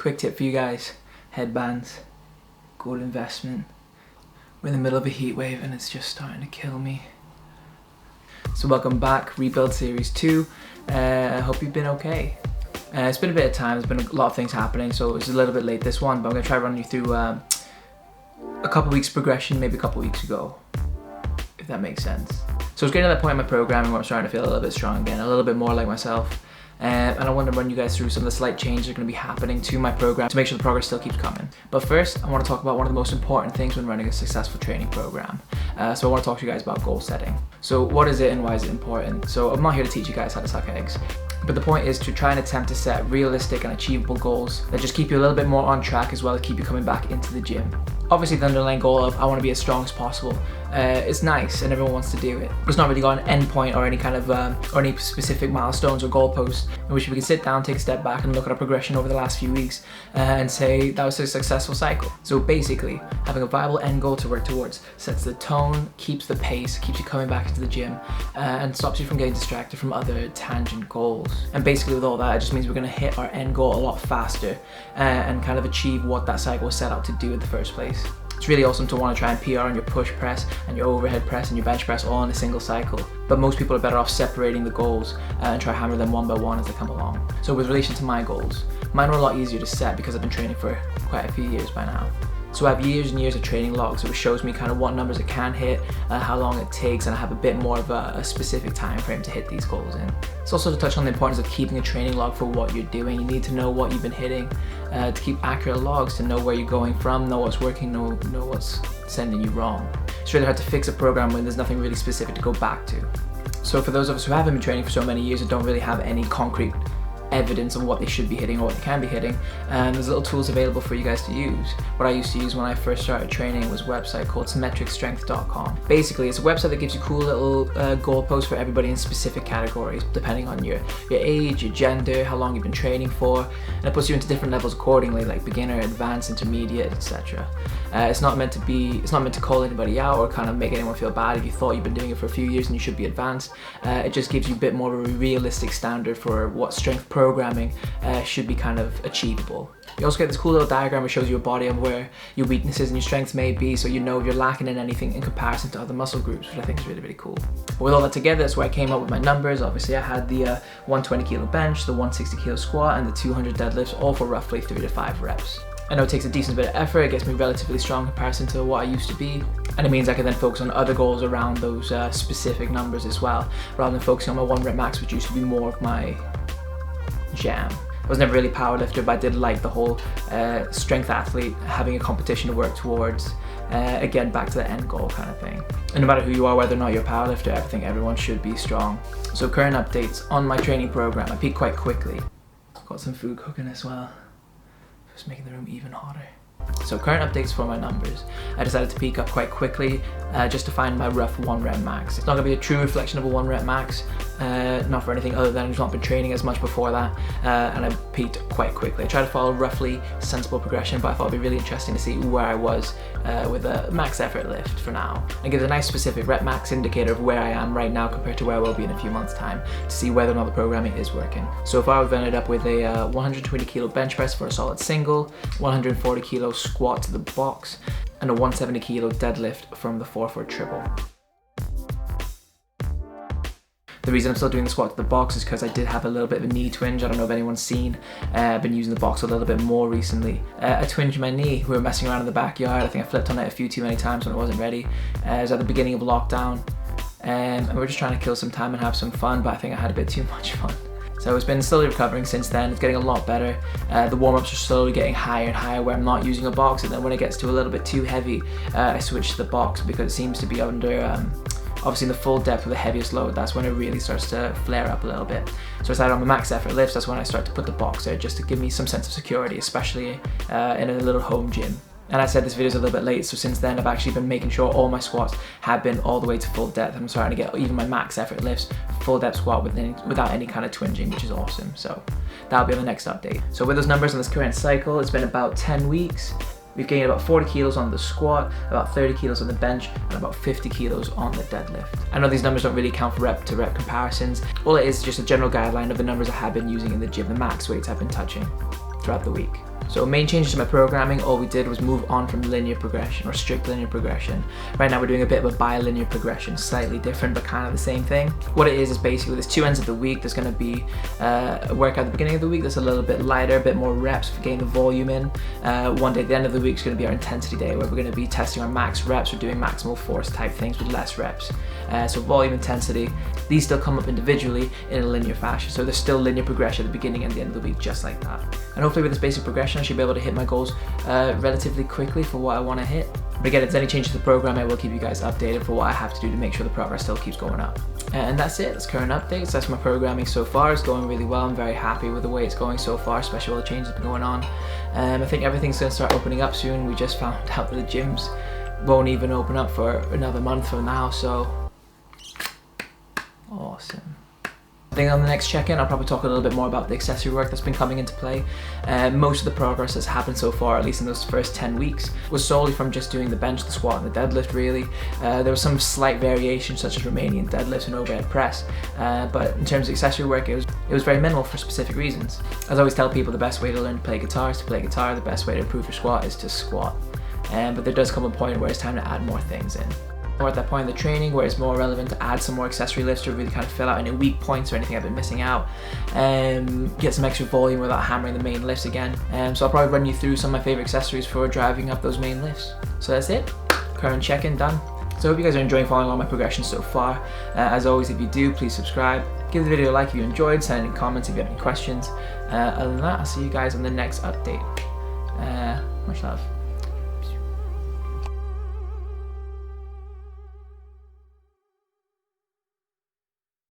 Quick tip for you guys, headbands, good investment. We're in the middle of a heat wave and it's just starting to kill me. So welcome back, Rebuild Series 2. I hope you've been okay. It's been a bit of time, there's been a lot of things happening, so it's a little bit late this one, but I'm going to try running you through a couple weeks progression, maybe a couple weeks ago, if that makes sense. So it's getting to that point in my programming where I'm starting to feel a little bit strong again, a little bit more like myself. And I want to run you guys through some of the slight changes that are going to be happening to my program to make sure the progress still keeps coming. But first, I want to talk about one of the most important things when running a successful training program. So I want to talk to you guys about goal setting. So what is it and why is it important? So I'm not here to teach you guys how to suck eggs, but the point is to try and attempt to set realistic and achievable goals that just keep you a little bit more on track as well as keep you coming back into the gym. Obviously the underlying goal of I want to be as strong as possible, it's nice and everyone wants to do it. It's not really got an end point or any kind of or any specific milestones or goalposts in which we can sit down, take a step back and look at our progression over the last few weeks and say that was a successful cycle. So basically having a viable end goal to work towards sets the tone, keeps the pace, keeps you coming back into the gym and stops you from getting distracted from other tangent goals. And basically with all that, it just means we're going to hit our end goal a lot faster and kind of achieve what that cycle was set out to do in the first place. It's really awesome to want to try and PR on your push press and your overhead press and your bench press all in a single cycle. But most people are better off separating the goals and try to hammer them one by one as they come along. So with relation to my goals, mine were a lot easier to set because I've been training for quite a few years by now. So I have years and years of training logs, which shows me kind of what numbers I can hit, how long it takes, and I have a bit more of a specific time frame to hit these goals in. It's also to touch on the importance of keeping a training log for what you're doing. You need to know what you've been hitting, to keep accurate logs, to know where you're going from, know what's working, know what's sending you wrong. It's really hard to fix a program when there's nothing really specific to go back to. So for those of us who haven't been training for so many years and don't really have any concrete evidence of what they should be hitting or what they can be hitting, and there's little tools available for you guys to use. What I used to use when I first started training was a website called symmetricstrength.com. Basically it's a website that gives you cool little goalposts for everybody in specific categories depending on your age, your gender, how long you've been training for, and it puts you into different levels accordingly, like beginner, advanced, intermediate, etc. It's not meant to call anybody out or kind of make anyone feel bad if you thought you've been doing it for a few years and you should be advanced. It just gives you a bit more of a realistic standard for what strength programming should be kind of achievable. You also get this cool little diagram which shows you a body of where your weaknesses and your strengths may be, so you know if you're lacking in anything in comparison to other muscle groups, which I think is really, really cool. But with all that together, that's where I came up with my numbers. Obviously I had the 120 kilo bench, the 160 kilo squat, and the 200 deadlifts, all for roughly 3 to 5 reps. I know it takes a decent bit of effort, it gets me relatively strong in comparison to what I used to be, and it means I can then focus on other goals around those specific numbers as well, rather than focusing on my 1 rep max, which used to be more of my jam. I was never really a powerlifter, but I did like the whole strength athlete, having a competition to work towards, again back to the end goal kind of thing. And no matter who you are, whether or not you're a powerlifter, I think everyone should be strong. So current updates on my training program, I peaked quite quickly. Got some food cooking as well, just making the room even hotter. So current updates for my numbers. I decided to peak up quite quickly just to find my rough 1 rep max. It's not going to be a true reflection of a 1 rep max, not for anything other than I've not been training as much before that, and I peaked quite quickly. I tried to follow roughly sensible progression, but I thought it'd be really interesting to see where I was with a max effort lift for now, and give a nice specific rep max indicator of where I am right now compared to where I will be in a few months time to see whether or not the programming is working. So far I've ended up with a 120 kilo bench press for a solid single, 140 kilo squat to the box, and a 170 kilo deadlift from the 4-foot triple. The reason I'm still doing the squat to the box is because I did have a little bit of a knee twinge. I don't know if anyone's seen. I've been using the box a little bit more recently. I twinged my knee. We were messing around in the backyard. I think I flipped on it a few too many times when it wasn't ready. It was at the beginning of lockdown, and we were just trying to kill some time and have some fun, but I think I had a bit too much fun. So it's been slowly recovering since then. It's getting a lot better. The warm-ups are slowly getting higher and higher where I'm not using a box, and then when it gets to a little bit too heavy, I switch to the box because it seems to be under obviously in the full depth with the heaviest load. That's when it really starts to flare up a little bit. So I started on my max effort lifts, that's when I start to put the box there just to give me some sense of security, especially in a little home gym. And I said this video's a little bit late, so since then I've actually been making sure all my squats have been all the way to full depth. I'm starting to get even my max effort lifts full depth squat without any kind of twinging, which is awesome. So that'll be on the next update. So with those numbers on this current cycle, it's been about 10 weeks. We've gained about 40 kilos on the squat, about 30 kilos on the bench, and about 50 kilos on the deadlift. I know these numbers don't really count for rep to rep comparisons. All it is just a general guideline of the numbers I have been using in the gym, the max weights I've been touching throughout the week. So main changes to my programming, all we did was move on from linear progression or strict linear progression. Right now we're doing a bit of a bilinear progression, slightly different but kind of the same thing. What it is basically there's 2 ends of the week. There's going to be a workout at the beginning of the week that's a little bit lighter, a bit more reps for getting the volume in. One day at the end of the week is going to be our intensity day, where we're going to be testing our max reps or doing maximal force type things with less reps. So volume, intensity, these still come up individually in a linear fashion. So there's still linear progression at the beginning and the end of the week, just like that. And hopefully with this basic progression I should be able to hit my goals relatively quickly for what I want to hit. But again, if there's any changes to the program, I will keep you guys updated for what I have to do to make sure the progress still keeps going up. And that's it, that's current updates, that's my programming so far. It's going really well, I'm very happy with the way it's going so far, especially all the changes that have been going on. I think everything's going to start opening up soon. We just found out that the gyms won't even open up for another month from now, so awesome. I think on the next check-in I'll probably talk a little bit more about the accessory work that's been coming into play. Most of the progress that's happened so far, at least in those first 10 weeks, was solely from just doing the bench, the squat and the deadlift really. There was some slight variation such as Romanian deadlift and overhead press, but in terms of accessory work it was very minimal for specific reasons. As I always tell people, the best way to learn to play guitar is to play guitar, the best way to improve your squat is to squat. But there does come a point where it's time to add more things in. We're at that point in the training where it's more relevant to add some more accessory lifts to really kind of fill out any weak points or anything I've been missing out, get some extra volume without hammering the main lifts again. So I'll probably run you through some of my favorite accessories for driving up those main lifts. So that's it, current check-in done. So I hope you guys are enjoying following along my progression so far. As always, if you do, please subscribe, give the video a like if you enjoyed, send any comments if you have any questions. Other than that, I'll see you guys on the next update. Much love.